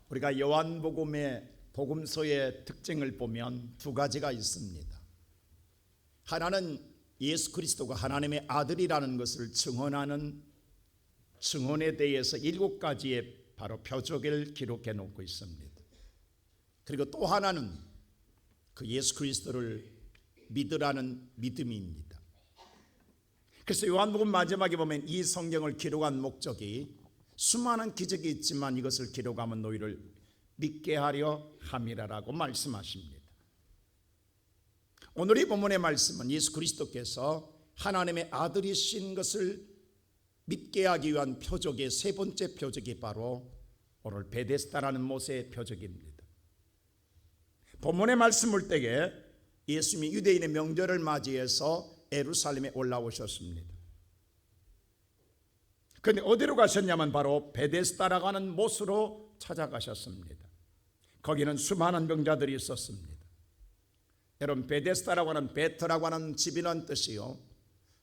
우리가 요한복음의 복음서의 특징을 보면 두 가지가 있습니다. 하나는 예수 그리스도가 하나님의 아들이라는 것을 증언하는 증언에 대해서 7가지의 바로 표적을 기록해 놓고 있습니다. 그리고 또 하나는 그 예수 그리스도를 믿으라는 믿음입니다. 그래서 요한복음 마지막에 보면 이 성경을 기록한 목적이 수많은 기적이 있지만 이것을 기록하면 너희를 믿게 하려 함이라고 말씀하십니다. 오늘 이 본문의 말씀은 예수 그리스도께서 하나님의 아들이신 것을 믿게 하기 위한 표적의 세 번째 표적이 바로 오늘 베데스다라는 못의 표적입니다. 본문의 말씀을 때에 예수님이 유대인의 명절을 맞이해서 예루살렘에 올라오셨습니다. 그런데 어디로 가셨냐면 바로 베데스다라고 하는 못으로 찾아가셨습니다. 거기는 수많은 병자들이 있었습니다. 여러분, 베데스다라고 하는 베트라고 하는 집이라는 뜻이요,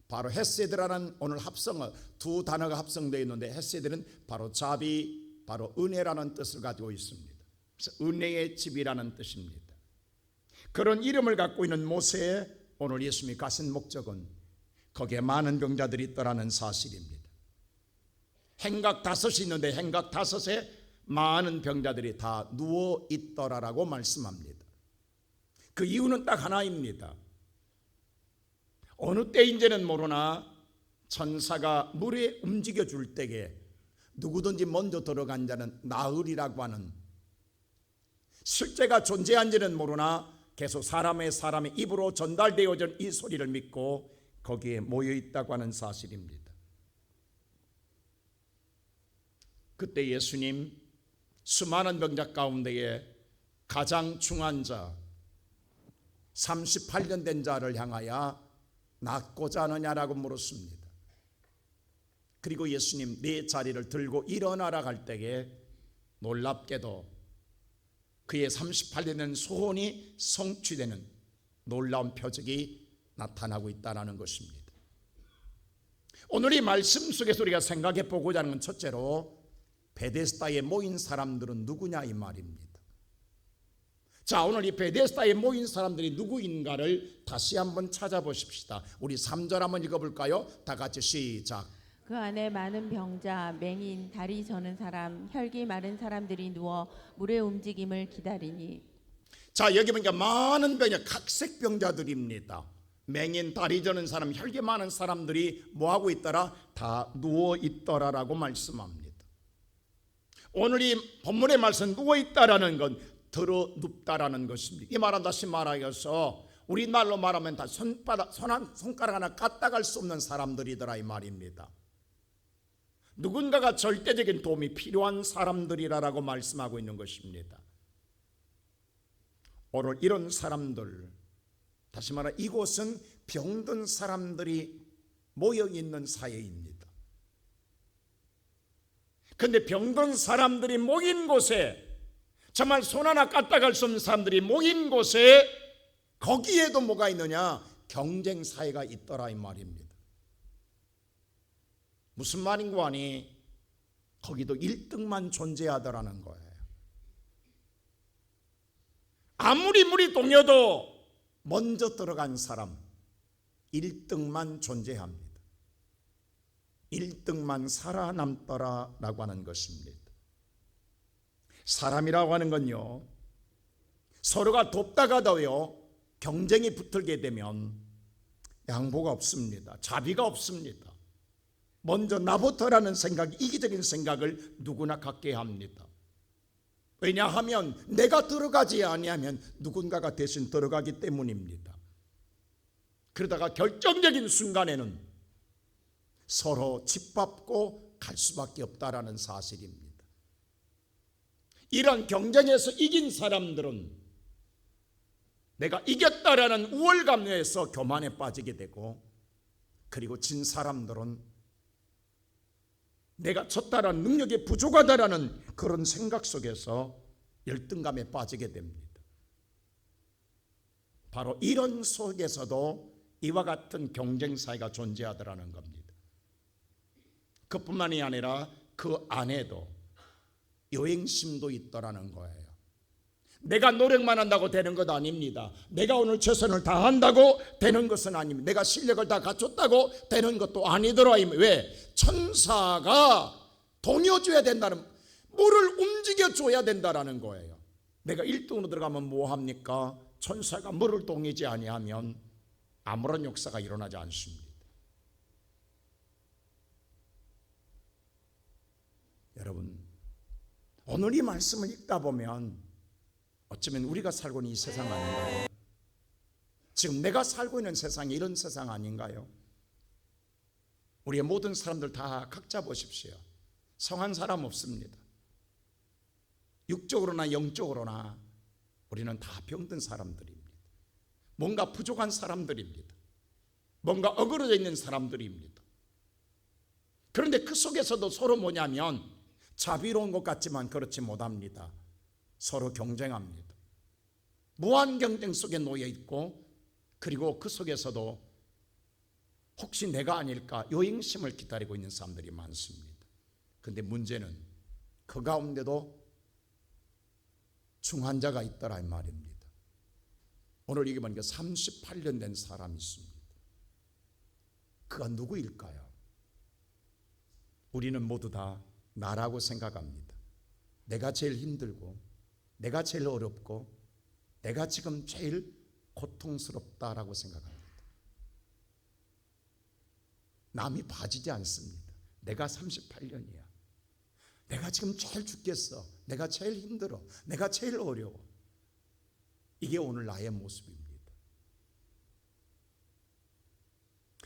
바로 헤세드라는 오늘 합성어 두 단어가 합성되어 있는데 헤세드는 바로 자비, 바로 은혜라는 뜻을 가지고 있습니다. 그래서 은혜의 집이라는 뜻입니다. 그런 이름을 갖고 있는 못에 오늘 예수님이 가신 목적은 거기에 많은 병자들이 있더라는 사실입니다. 행각 5이 있는데 행각 5에 많은 병자들이 다 누워 있더라라고 말씀합니다. 그 이유는 딱 하나입니다. 어느 때인지는 모르나 천사가 물에 움직여 줄 때에 누구든지 먼저 들어간 자는 나으리라고 하는, 실제가 존재한지는 모르나 계속 사람의 입으로 전달되어진 이 소리를 믿고 거기에 모여 있다고 하는 사실입니다. 그때 예수님 수많은 병자 가운데에 가장 중한 자 38년 된 자를 향하여 낫고자 하느냐라고 물었습니다. 그리고 예수님 네 자리를 들고 일어나라 할 때에 놀랍게도 그의 38년 된 소원이 성취되는 놀라운 표적이 나타나고 있다는 것입니다. 오늘 이 말씀 속에서 우리가 생각해 보고자 하는 건 첫째로 베데스다에 모인 사람들은 누구냐 이 말입니다. 자, 오늘 이 베데스다에 모인 사람들이 누구인가를 다시 한번 찾아보십시다. 우리 3절 한번 읽어볼까요? 다 같이 시작. 그 안에 많은 병자, 맹인, 다리 저는 사람, 혈기 마른 사람들이 누워 물의 움직임을 기다리니. 자, 여기 보니까 많은 병자, 각색 병자들입니다. 맹인, 다리 저는 사람, 혈기 많은 사람들이 뭐하고 있더라? 다 누워 있더라라고 말씀합니다. 오늘 이 본문의 말씀 누워 있다라는 건 들어 눕다라는 것입니다. 이 말은 다시 말하여서 우리말로 말하면 다 손가락 하나 까딱할 수 없는 사람들이더라 이 말입니다. 누군가가 절대적인 도움이 필요한 사람들이라고 말씀하고 있는 것입니다. 오늘 이런 사람들, 다시 말해 이곳은 병든 사람들이 모여있는 사회입니다. 그런데 병든 사람들이 모인 곳에, 정말 손 하나 까딱할 수 없는 사람들이 모인 곳에 거기에도 뭐가 있느냐? 경쟁 사회가 있더라 이 말입니다. 무슨 말인고 하니 거기도 1등만 존재하더라는 거예요. 아무리 물이 동요도 먼저 들어간 사람 1등만 존재합니다. 1등만 살아남더라라고 하는 것입니다. 사람이라고 하는 건요, 서로가 돕다가도요 경쟁이 붙게 되면 양보가 없습니다. 자비가 없습니다. 먼저 나부터라는 생각, 이기적인 생각을 누구나 갖게 합니다. 왜냐하면 내가 들어가지 아니하면 누군가가 대신 들어가기 때문입니다. 그러다가 결정적인 순간에는 서로 짓밟고 갈 수밖에 없다라는 사실입니다. 이런 경쟁에서 이긴 사람들은 내가 이겼다라는 우월감 내에서 교만에 빠지게 되고, 그리고 진 사람들은 내가 졌다라는 능력이 부족하다라는 그런 생각 속에서 열등감에 빠지게 됩니다. 바로 이런 속에서도 이와 같은 경쟁 사회가 존재하더라는 겁니다. 그뿐만이 아니라 그 안에도 여행심도 있더라는 거예요. 내가 노력만 한다고 되는 것 아닙니다. 내가 오늘 최선을 다한다고 되는 것은 아닙니다. 내가 실력을 다 갖췄다고 되는 것도 아니더라. 왜? 천사가 동요줘야 된다는, 물을 움직여줘야 된다는 거예요. 내가 1등으로 들어가면 뭐합니까? 천사가 물을 동이지 아니하면 아무런 역사가 일어나지 않습니다. 여러분, 오늘 이 말씀을 읽다 보면 어쩌면 우리가 살고 있는 이 세상 아닌가요? 지금 내가 살고 있는 세상이 이런 세상 아닌가요? 우리의 모든 사람들 다 각자 보십시오. 성한 사람 없습니다. 육적으로나 영적으로나 우리는 다 병든 사람들입니다. 뭔가 부족한 사람들입니다. 뭔가 어그러져 있는 사람들입니다. 그런데 그 속에서도 서로 뭐냐면 자비로운 것 같지만 그렇지 못합니다. 서로 경쟁합니다. 무한 경쟁 속에 놓여 있고, 그리고 그 속에서도 혹시 내가 아닐까 여행심을 기다리고 있는 사람들이 많습니다. 그런데 문제는 그 가운데도 중환자가 있더라 이 말입니다. 오늘 이게 보니까 38년 된 사람이 있습니다. 그가 누구일까요? 우리는 모두 다 나라고 생각합니다. 내가 제일 힘들고, 내가 제일 어렵고, 내가 지금 제일 고통스럽다라고 생각합니다. 남이 봐주지 않습니다. 내가 38년이야. 내가 지금 제일 죽겠어. 내가 제일 힘들어. 내가 제일 어려워. 이게 오늘 나의 모습입니다.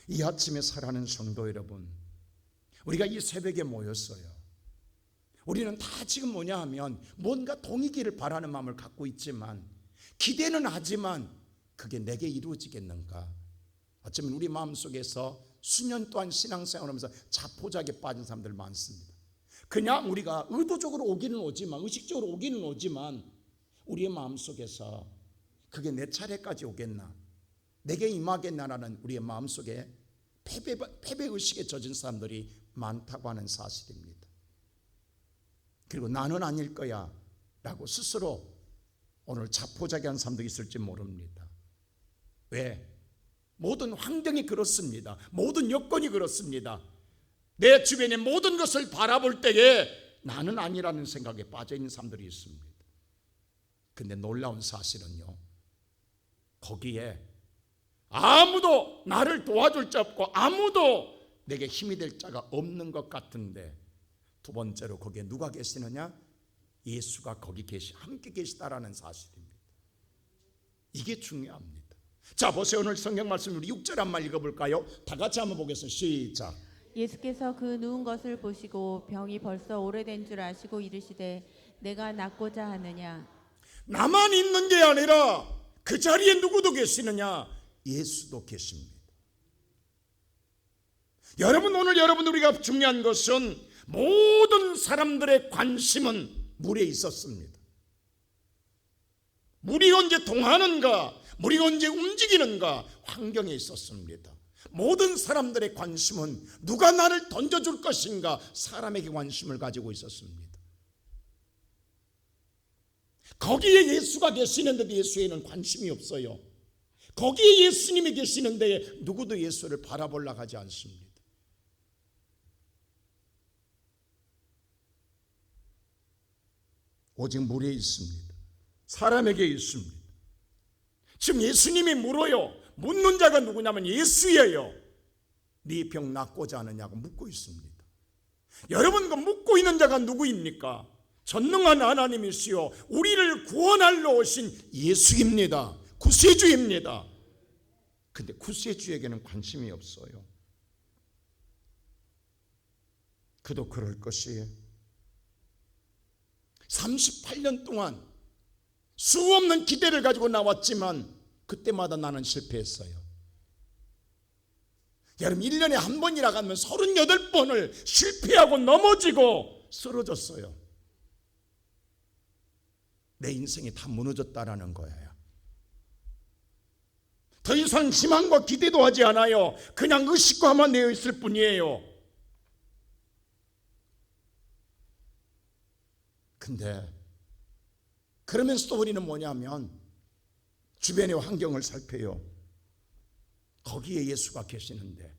이 아침에 살아가는 성도 여러분, 우리가 이 새벽에 모였어요. 우리는 다 지금 뭐냐 하면 뭔가 동이기를 바라는 마음을 갖고 있지만, 기대는 하지만 그게 내게 이루어지겠는가? 어쩌면 우리 마음속에서 수년 동안 신앙생활을 하면서 자포자기에 빠진 사람들 많습니다. 그냥 우리가 의도적으로 오기는 오지만, 의식적으로 오기는 오지만 우리의 마음속에서 그게 내 차례까지 오겠나, 내게 임하겠나라는 우리의 마음속에 패배의식에 젖은 사람들이 많다고 하는 사실입니다. 그리고 나는 아닐 거야 라고 스스로 오늘 자포자기한 사람도 있을지 모릅니다. 왜? 모든 환경이 그렇습니다. 모든 여건이 그렇습니다. 내 주변의 모든 것을 바라볼 때에 나는 아니라는 생각에 빠져있는 사람들이 있습니다. 근데 놀라운 사실은요, 거기에 아무도 나를 도와줄 자 없고 아무도 내게 힘이 될 자가 없는 것 같은데, 두 번째로 거기에 누가 계시느냐? 예수가 거기 함께 계시다라는 사실입니다. 이게 중요합니다. 자, 보세요. 오늘 성경 말씀 우리 6절 한번 읽어볼까요? 다 같이 한번 보겠습니다. 시작. 예수께서 그 누운 것을 보시고 병이 벌써 오래된 줄 아시고 이르시되 내가 낫고자 하느냐. 나만 있는 게 아니라 그 자리에 누구도 계시느냐? 예수도 계십니다. 여러분, 오늘 여러분 우리가 중요한 것은 모든 사람들의 관심은 물에 있었습니다. 물이 언제 동하는가, 물이 언제 움직이는가, 환경에 있었습니다. 모든 사람들의 관심은 누가 나를 던져줄 것인가, 사람에게 관심을 가지고 있었습니다. 거기에 예수가 계시는데도 예수에는 관심이 없어요. 거기에 예수님이 계시는데 누구도 예수를 바라보려고 하지 않습니다. 오직 물에 있습니다. 사람에게 있습니다. 지금 예수님이 물어요. 묻는 자가 누구냐면 예수예요. 네 병 낫고자 하느냐고 묻고 있습니다. 여러분, 그 묻고 있는 자가 누구입니까? 전능한 하나님이시요 우리를 구원하러 오신 예수입니다. 구세주입니다. 근데 구세주에게는 관심이 없어요. 그도 그럴 것이에요. 38년 동안 수없는 기대를 가지고 나왔지만 그때마다 나는 실패했어요. 여러분, 1년에 한 번이라 하면 38번을 실패하고 넘어지고 쓰러졌어요. 내 인생이 다 무너졌다라는 거예요. 더 이상 희망과 기대도 하지 않아요. 그냥 의식과만 되어 있을 뿐이에요. 근데 그러면서도 우리는 뭐냐면 주변의 환경을 살펴요. 거기에 예수가 계시는데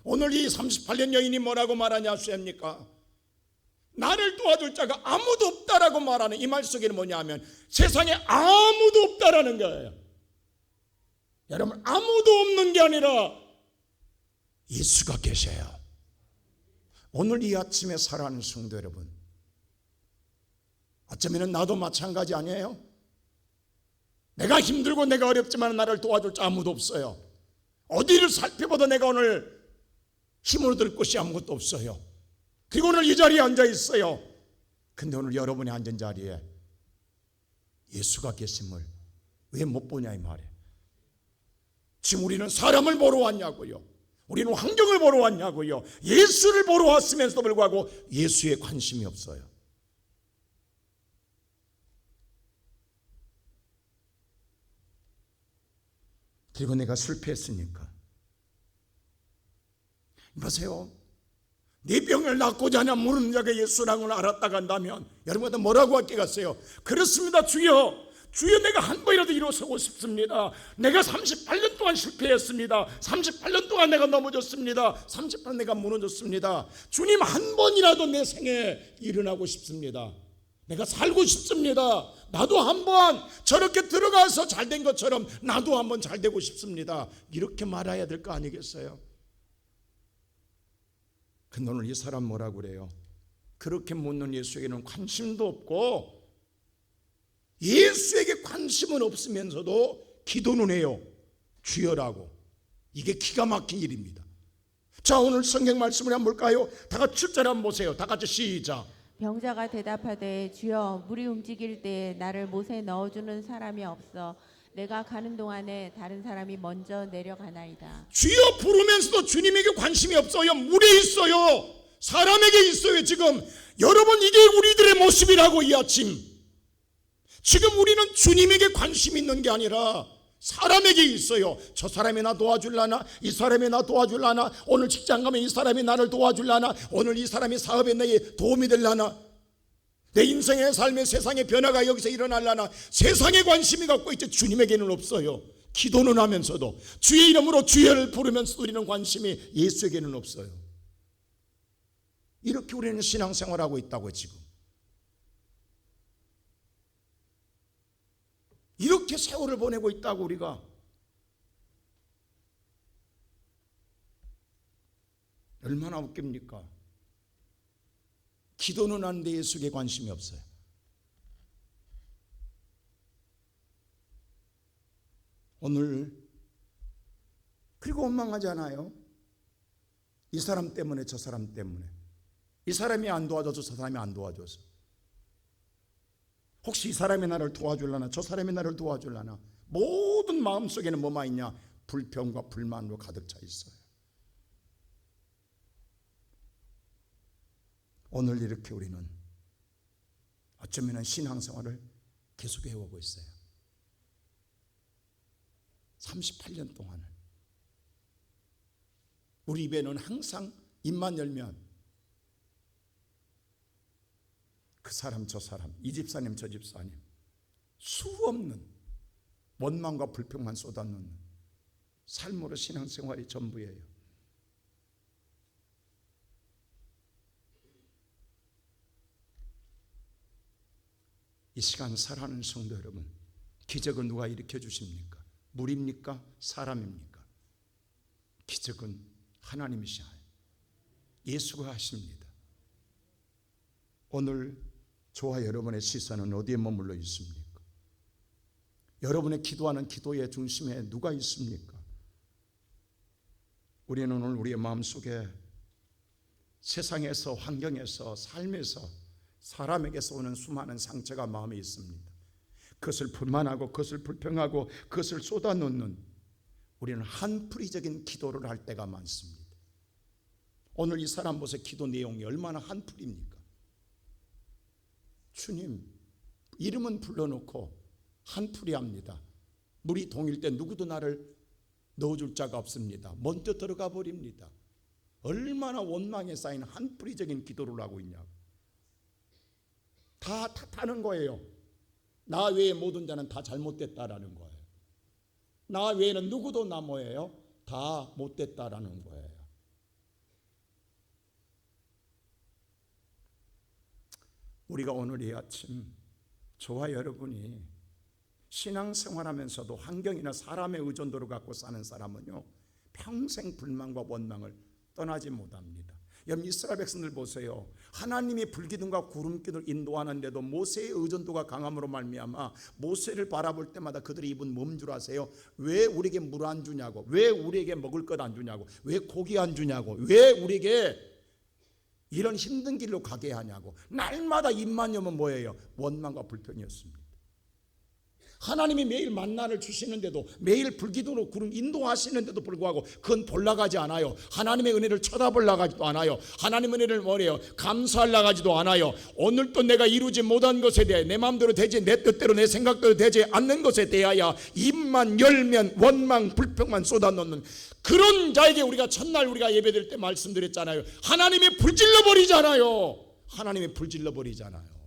오늘 이 38년 여인이 뭐라고 말하냐 아십니까? 나를 도와줄 자가 아무도 없다라고 말하는 이 말 속에는 뭐냐면 세상에 아무도 없다라는 거예요. 여러분, 아무도 없는 게 아니라 예수가 계셔요. 오늘 이 아침에 살아가는 성도 여러분, 어쩌면 나도 마찬가지 아니에요? 내가 힘들고 내가 어렵지만 나를 도와줄 자 아무도 없어요. 어디를 살펴봐도 내가 오늘 힘을 얻을 곳이 아무것도 없어요. 그리고 오늘 이 자리에 앉아 있어요. 근데 오늘 여러분이 앉은 자리에 예수가 계심을 왜 못 보냐 이 말이에요. 지금 우리는 사람을 보러 왔냐고요. 우리는 환경을 보러 왔냐고요. 예수를 보러 왔으면서도 불구하고 예수에 관심이 없어요. 그리고 내가 실패했으니까 보세요. 네 병을 낫고자 하냐 물은 자가 예수라는 걸 알았다 간다면 여러분들 뭐라고 할 게 같아요? 그렇습니다. 주여 내가 한 번이라도 일어서고 싶습니다. 내가 38년 동안 실패했습니다. 38년 동안 내가 넘어졌습니다. 38년 내가 무너졌습니다. 주님 한 번이라도 내 생에 일어나고 싶습니다. 내가 살고 싶습니다. 나도 한번 저렇게 들어가서 잘된 것처럼 나도 한번 잘 되고 싶습니다. 이렇게 말해야 될 거 아니겠어요? 근데 오늘 이 사람 뭐라고 그래요? 그렇게 묻는 예수에게는 관심도 없고 예수에게 관심은 없으면서도 기도는 해요. 주여라고. 이게 기가 막힌 일입니다. 자, 오늘 성경 말씀을 한번 볼까요? 다 같이 7절 한번 보세요. 다 같이 시작. 병자가 대답하되 주여 물이 움직일 때 나를 못에 넣어주는 사람이 없어 내가 가는 동안에 다른 사람이 먼저 내려가나이다. 주여 부르면서도 주님에게 관심이 없어요. 물에 있어요. 사람에게 있어요. 지금 여러분 이게 우리들의 모습이라고 이 아침. 지금 우리는 주님에게 관심이 있는 게 아니라 사람에게 있어요. 저 사람이 나 도와줄라나? 이 사람이 나 도와줄라나? 오늘 직장 가면 이 사람이 나를 도와줄라나? 오늘 이 사람이 사업에 내게 도움이 될라나? 내 인생의 삶의 세상의 변화가 여기서 일어날라나? 세상에 관심이 갖고 있지 주님에게는 없어요. 기도는 하면서도 주의 이름으로 주여를 부르면서 우리는 관심이 예수에게는 없어요. 이렇게 우리는 신앙생활하고 있다고 지금. 이렇게 세월을 보내고 있다고 우리가. 얼마나 웃깁니까? 기도는 하는데 예수에게 관심이 없어요. 오늘 그리고 원망하잖아요. 이 사람 때문에 저 사람 때문에. 이 사람이 안 도와줘서 저 사람이 안 도와줘서. 혹시 이 사람이 나를 도와줄라나 저 사람이 나를 도와줄라나. 모든 마음속에는 뭐만 있냐? 불평과 불만으로 가득 차 있어요. 오늘 이렇게 우리는 어쩌면 신앙생활을 계속 해오고 있어요. 38년 동안을 우리 입에는 항상 입만 열면 그 사람 저 사람, 이 집사님 저 집사님, 수 없는 원망과 불평만 쏟아놓는 삶으로 신앙생활이 전부예요. 이 시간 살아가는 성도 여러분, 기적은 누가 일으켜 주십니까? 물입니까? 사람입니까? 기적은 하나님이시아요. 예수가 하십니다. 오늘 저와 여러분의 시선은 어디에 머물러 있습니까? 여러분의 기도하는 기도의 중심에 누가 있습니까? 우리는 오늘 우리의 마음속에 세상에서, 환경에서, 삶에서, 사람에게서 오는 수많은 상처가 마음에 있습니다. 그것을 불만하고 그것을 불평하고 그것을 쏟아놓는 우리는 한풀이적인 기도를 할 때가 많습니다. 오늘 이 사람 보세요. 기도 내용이 얼마나 한풀입니까? 주님, 이름은 불러놓고 한풀이합니다. 물이 동일 때 누구도 나를 넣어줄 자가 없습니다. 먼저 들어가 버립니다. 얼마나 원망에 쌓인 한풀이적인 기도를 하고 있냐고. 다 탓하는 거예요. 나 외에 모든 자는 다 잘못됐다라는 거예요. 나 외에는 누구도 나 뭐예요? 다 못됐다라는 거예요. 우리가 오늘 이 아침 저와 여러분이 신앙생활하면서도 환경이나 사람의 의존도를 갖고 사는 사람은요, 평생 불만과 원망을 떠나지 못합니다. 여러분, 이스라엘 백성들 보세요. 하나님이 불기둥과 구름기둥을 인도하는데도 모세의 의존도가 강함으로 말미암아 모세를 바라볼 때마다 그들이 입은 몸 줄 아세요? 왜 우리에게 물 안 주냐고, 왜 우리에게 먹을 것 안 주냐고, 왜 고기 안 주냐고, 왜 우리에게 이런 힘든 길로 가게 하냐고. 날마다 입만 여면 뭐예요? 원망과 불평이었습니다. 하나님이 매일 만나를 주시는데도, 매일 불기둥으로 구름 인도하시는데도 불구하고 그건 볼라가지 않아요. 하나님의 은혜를 쳐다볼라가지도 않아요. 하나님의 은혜를 뭐래요? 감사하려가지도 않아요. 오늘도 내가 이루지 못한 것에 대해, 내 마음대로 되지, 내 뜻대로, 내 생각대로 되지 않는 것에 대하여 입만 열면 원망 불평만 쏟아놓는 그런 자에게 우리가 첫날 우리가 예배드릴 때 말씀드렸잖아요. 하나님이 불질러 버리잖아요. 하나님이 불질러 버리잖아요.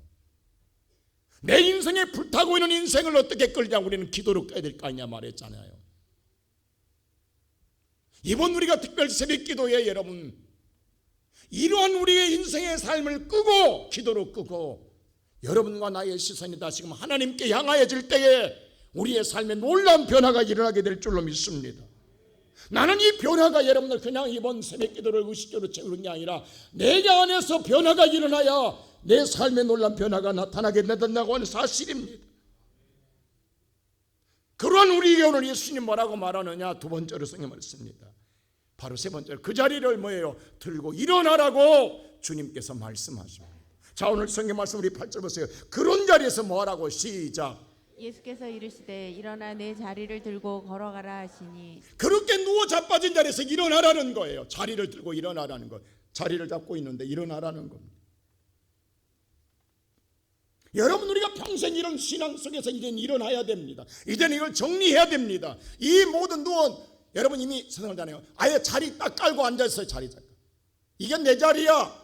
내 인생에 불타고 있는 인생을 어떻게 끌자 우리는 기도로 꺼야 될 거 아니냐 말했잖아요. 이번 우리가 특별 새벽 기도에 여러분, 이러한 우리의 인생의 삶을 끄고 기도로 끄고 여러분과 나의 시선이 다시금 하나님께 향하여질 때에 우리의 삶에 놀라운 변화가 일어나게 될 줄로 믿습니다. 나는 이 변화가 여러분들 그냥 이번 새벽 기도를 의식적으로 채우는 게 아니라 내 안에서 변화가 일어나야 내 삶에 놀라운 변화가 나타나게 된다고 하는 사실입니다. 그러한 우리에게 오늘 예수님 뭐라고 말하느냐? 두 번째로 성경 말씀입니다. 바로 세 번째로 그 자리를 뭐예요? 들고 일어나라고 주님께서 말씀하십니다. 자, 오늘 성경 말씀 우리 8절 보세요. 그런 자리에서 뭐하라고? 시작. 예수께서 이르시되 일어나 내 자리를 들고 걸어가라 하시니. 그렇게 누워 자빠진 자리에서 일어나라는 거예요. 자리를 들고 일어나라는 거예요. 자리를 잡고 있는데 일어나라는 겁니다. 여러분, 우리가 평생 이런 신앙 속에서 이제는 일어나야 됩니다. 이제는 이걸 정리해야 됩니다. 이 모든 누원, 여러분 이미 생각하잖아요. 아예 자리 딱 깔고 앉아있어요. 자리 잠깐. 이게 내 자리야.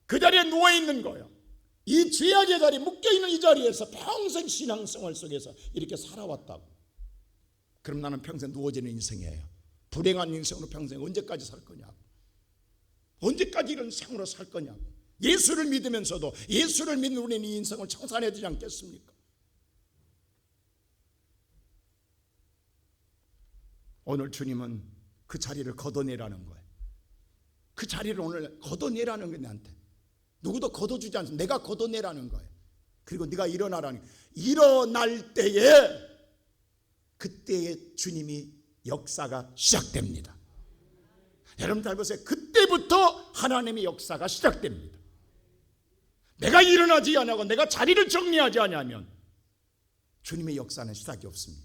그 자리에 누워있는 거예요. 이 죄악의 자리, 묶여있는 이 자리에서 평생 신앙생활 속에서 이렇게 살아왔다고. 그럼 나는 평생 누워지는 인생이에요. 불행한 인생으로 평생 언제까지 살 거냐고. 언제까지 이런 생으로 살 거냐고. 예수를 믿으면서도 예수를 믿는 우리는 이 인생을 청산해야 되지 않겠습니까? 오늘 주님은 그 자리를 걷어내라는 거예요. 그 자리를 오늘 걷어내라는 거예요. 나한테 누구도 걷어주지 않습니다. 내가 걷어내라는 거예요. 그리고 네가 일어나라는 거예요. 일어날 때에 그때에 주님이 역사가 시작됩니다. 여러분 잘 보세요. 그때부터 하나님의 역사가 시작됩니다. 내가 일어나지 않고 내가 자리를 정리하지 않으면 주님의 역사는 시작이 없습니다.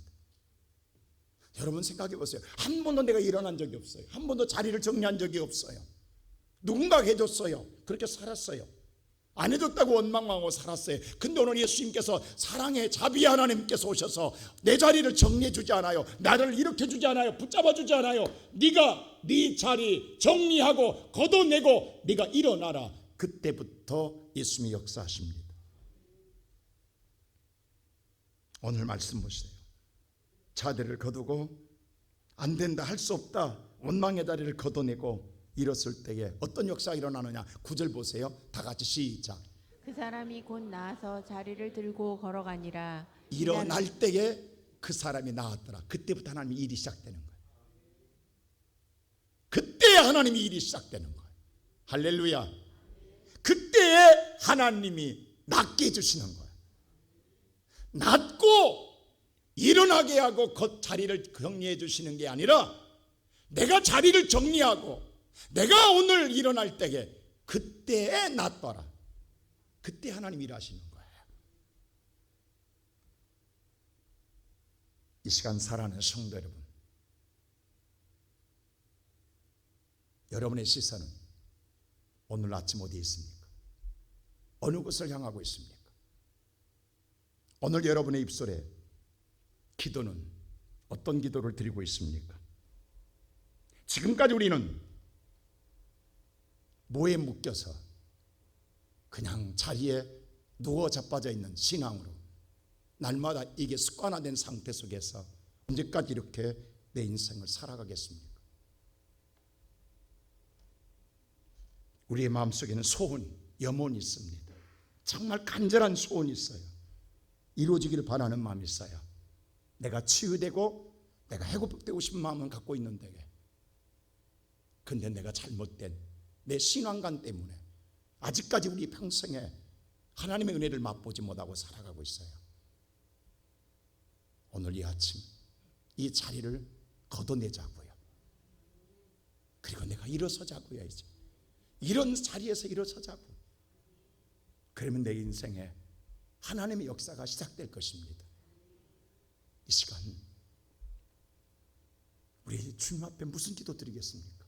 여러분 생각해 보세요. 한 번도 내가 일어난 적이 없어요. 한 번도 자리를 정리한 적이 없어요. 누군가 해줬어요. 그렇게 살았어요. 안 해줬다고 원망하고 살았어요. 근데 오늘 예수님께서 사랑의 자비 하나님께서 오셔서 내 자리를 정리해 주지 않아요. 나를 일으켜 주지 않아요. 붙잡아 주지 않아요. 네가 네 자리 정리하고 걷어내고 네가 일어나라. 그때부터 예수님이 역사하십니다. 오늘 말씀 보세요. 자리를 거두고 안 된다, 할 수 없다, 원망의 자리를 걷어내고 일었을 때에 어떤 역사가 일어나느냐. 9절 보세요. 다 같이 시작. 그 사람이 곧 나아서 자리를 들고 걸어가니라. 일어날 때에 그 사람이 나았더라. 그때부터 하나님의 일이 시작되는 거예요. 그때에 하나님의 일이 시작되는 거예요. 할렐루야. 그때에 하나님이 낫게 해주시는 거예요. 낫고 일어나게 하고 그 자리를 정리해 주시는 게 아니라 내가 자리를 정리하고 내가 오늘 일어날 때에 그때에 낫더라. 그때 하나님 일하시는 거예요. 이 시간 살아가는 성도 여러분, 여러분의 시선은 오늘 아침 어디에 있습니까? 어느 곳을 향하고 있습니까? 오늘 여러분의 입술에 기도는 어떤 기도를 드리고 있습니까? 지금까지 우리는 뭐에 묶여서 그냥 자리에 누워 자빠져 있는 신앙으로 날마다 이게 습관화된 상태 속에서 언제까지 이렇게 내 인생을 살아가겠습니까? 우리의 마음속에는 소원, 염원이 있습니다. 정말 간절한 소원이 있어요. 이루어지기를 바라는 마음이 있어요. 내가 치유되고 내가 회복되고 싶은 마음은 갖고 있는데, 근데 내가 잘못된 내 신앙관 때문에 아직까지 우리 평생에 하나님의 은혜를 맛보지 못하고 살아가고 있어요. 오늘 이 아침 이 자리를 걷어내자고요. 그리고 내가 일어서자고요. 이제 이런 자리에서 일어서자고. 그러면 내 인생에 하나님의 역사가 시작될 것입니다. 이 시간 우리 주님 앞에 무슨 기도 드리겠습니까?